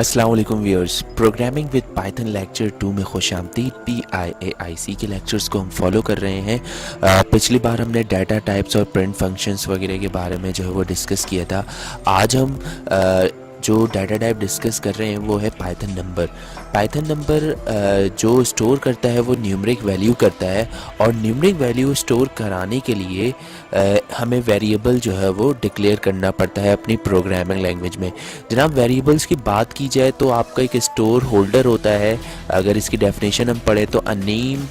अस्सलाम वालेकुम viewers, programming with Python lecture 2 में खुशामदीद। PIAIC के लेक्चर्स को हम फॉलो कर रहे हैं। पिछली बार हमने डाटा टाइप्स और प्रिंट फंक्शंस वगैरह के बारे में जो है वो डिस्कस किया था। आज हम जो डाटा टाइप डिस्कस कर रहे हैं वो है पाइथन नंबर। पाइथन नंबर जो स्टोर करता है वो न्यूमरिक वैल्यू करता है, और न्यूमरिक वैल्यू स्टोर कराने के लिए हमें वेरिएबल जो है वो डिक्लेयर करना पड़ता है अपनी प्रोग्रामिंग लैंग्वेज में। जनाब, वेरिएबल्स की बात की जाए तो आपका एक स्टोर होल्डर होता है। अगर इसकी डेफिनेशन हम पढ़े तो a name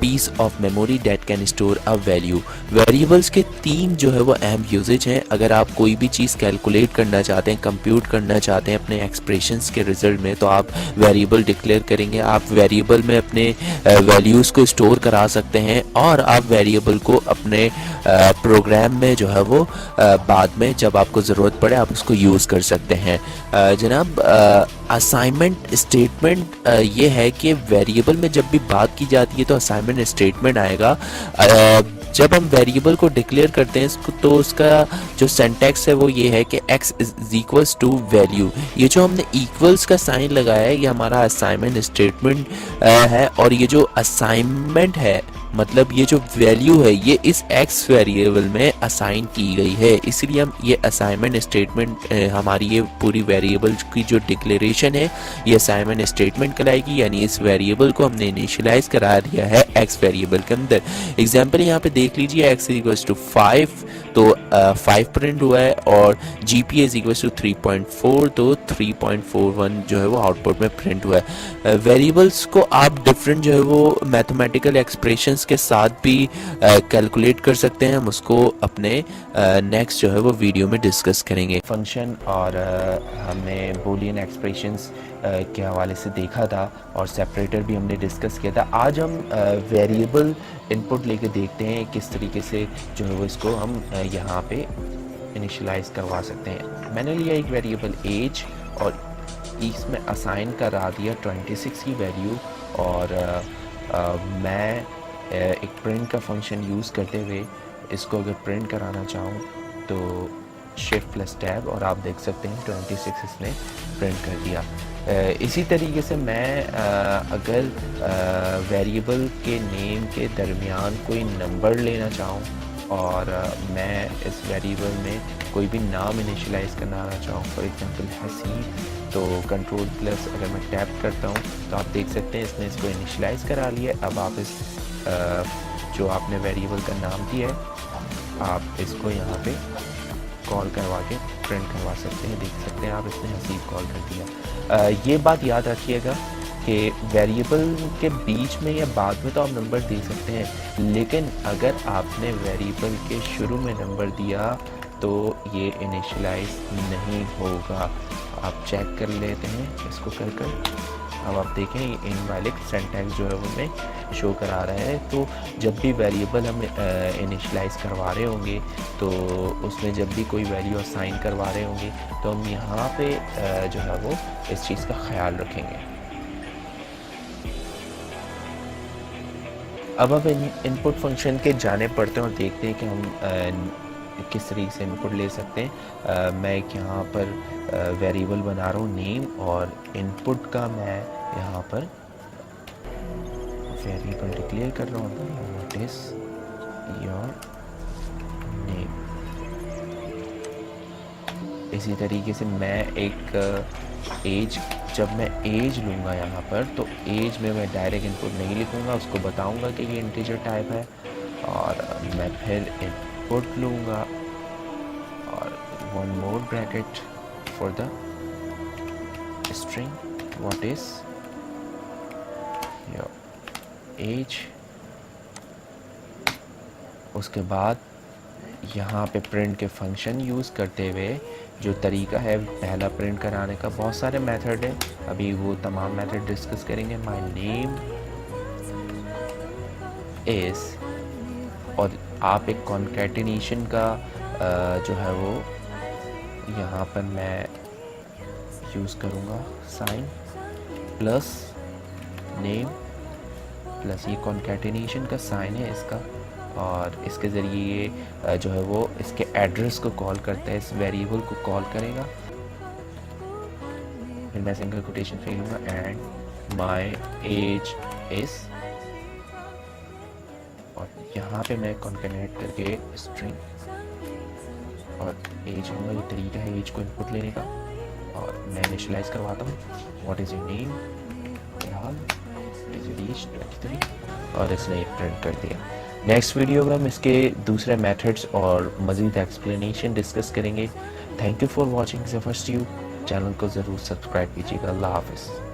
piece of memory that can store a value. Variables के तीन जो है वो अहम यूजेज हैं। अगर आप कोई भी चीज़ कैलकुलेट करना चाहते हैं, कंप्यूट करना चाहते हैं अपने एक्सप्रेशंस के रिजल्ट में, तो आप वेरिएबल डिक्लेयर करेंगे। आप वेरिएबल में अपने वैल्यूज़ को स्टोर करा सकते हैं, और आप वेरिएबल को अपने प्रोग्राम में जो है वो बाद में जब आपको ज़रूरत पड़े आप उसको यूज़ कर सकते हैं। जनाब, असाइनमेंट स्टेटमेंट ये है कि वेरिएबल में जब भी बात की जाती है तो असाइनमेंट स्टेटमेंट आएगा। जब हम वेरिएबल को डिक्लेयर करते हैं इसको, तो उसका जो सिंटैक्स है वो ये है कि x is equals to value. ये जो हमने इक्वल्स का साइन लगाया है ये हमारा असाइनमेंट स्टेटमेंट है, और ये जो असाइनमेंट है मतलब ये जो वैल्यू है ये इस x वेरिएबल में असाइन की गई है, इसलिए हम ये असाइनमेंट स्टेटमेंट हमारी ये पूरी वेरिएबल की जो डिक्लेरेशन है ये असाइनमेंट स्टेटमेंट कहलाएगी। यानी इस वेरिएबल को हमने इनिशियलाइज करा दिया है x वेरिएबल के अंदर। एग्जांपल यहाँ पे देख लीजिए, x इक्वल्स टू 5 तो 5 प्रिंट हुआ है, और GPA इज इक्वल्स टू 3.4 तो 3.41 जो है वो आउटपुट में प्रिंट हुआ है। वेरिएबल्स को आप डिफरेंट जो है वो मैथमेटिकल एक्सप्रेशंस के साथ भी कैलकुलेट कर सकते हैं। हम उसको अपने नेक्स्ट जो है वो वीडियो में डिस्कस करेंगे। फंक्शन और हमने बूलियन एक्सप्रेशंस के हवाले से देखा था, और सेपरेटर भी हमने डिस्कस किया था। आज हम वेरिएबल इनपुट लेके देखते हैं किस तरीके से जो है वो इसको हम यहाँ पे इनिशियलाइज करवा सकते हैं। मैंने लिया एक वेरिएबल एज और इसमें असाइन करा दिया 26 की वैल्यू, और मैं एक प्रिंट का फंक्शन यूज़ करते हुए इसको अगर प्रिंट कराना चाहूँ तो शिफ्ट प्लस टैब, और आप देख सकते हैं 26 इसने प्रिंट कर दिया। इसी तरीके से मैं अगर वेरिएबल के नेम के दरमियान कोई नंबर लेना चाहूँ, और मैं इस वेरिएबल में कोई भी नाम इनिशियलाइज करना चाहूँ, फॉर एग्जांपल हसीब, तो कंट्रोल प्लस अगर मैं टैप करता हूँ तो आप देख सकते हैं इसने इसको इनिशियलाइज करा लिया। अब आप इस जो आपने वेरिएबल का नाम दिया है आप इसको यहाँ पे कॉल करवा के प्रिंट करवा सकते हैं। देख सकते हैं आप इसने हसीब कॉल कर दिया। ये बात याद रखिएगा कि वेरिएबल के बीच में या बाद में तो आप नंबर दे सकते हैं, लेकिन अगर आपने वेरिएबल के शुरू में नंबर दिया तो ये इनिशियलाइज नहीं होगा। आप चेक कर लेते हैं इसको कर। अब आप देखें इनवैलिड सिंटैक्स जो है वो हमें शो करा रहा है। तो जब भी वेरिएबल हम इनिशियलाइज करवा रहे होंगे, तो उसमें जब भी कोई वैल्यू असाइन करवा रहे होंगे तो हम यहाँ पे जो है वो इस चीज़ का ख्याल रखेंगे। अब इनपुट फंक्शन के जाने पड़ते हैं और देखते हैं कि हम किस तरीके से इनपुट ले सकते हैं। मैं एक यहाँ पर वेरिएबल बना रहा हूँ नेम, और इनपुट का मैं यहाँ पर वेरिएबल डिक्लेयर कर रहा हूँ व्हाट इज योर नेम। इसी तरीके से मैं एक एज, जब मैं एज लूँगा यहाँ पर तो एज में मैं डायरेक्ट इनपुट नहीं लिखूँगा, उसको बताऊँगा कि ये इंटीजर टाइप है, और मैं फिर इनपुट लूँगा और one more bracket for the string what is your age. उसके बाद यहाँ पे प्रिंट के फंक्शन यूज़ करते हुए जो तरीका है पहला प्रिंट कराने का, बहुत सारे मेथड है, अभी वो तमाम मेथड डिस्कस करेंगे। माय नेम इज़, और आप एक कॉन्कैटिनेशन का जो है वो यहाँ पर मैं यूज़ करूँगा साइन प्लस नेम प्लस ये कॉन्कैटिनेशन का साइन है इसका, और इसके ज़रिए ये जो है वो इसके एड्रेस को कॉल करता है, इस वेरिएबल को कॉल करेगा। फिर मैं सिंगल कोटेशन फ्री लूँगा एंड माई एज इज़, और यहाँ पे मैं कॉन्केनेट करके स्ट्रिंग और एज लूँगा। ये तरीका है एज को इनपुट लेने का। और मैं इनिशियलाइज करवाता हूँ, व्हाट इज़ योर नेम, फिलहाल इज रीच 23, और इसने प्रिंट कर दिया। नेक्स्ट वीडियो में हम इसके दूसरे मेथड्स और मज़ीद एक्सप्लेनेशन डिस्कस करेंगे। Thank you for watching Zafar's tube. Channel को ज़रूर सब्सक्राइब कीजिएगा। अल्लाह हाफ़िज़।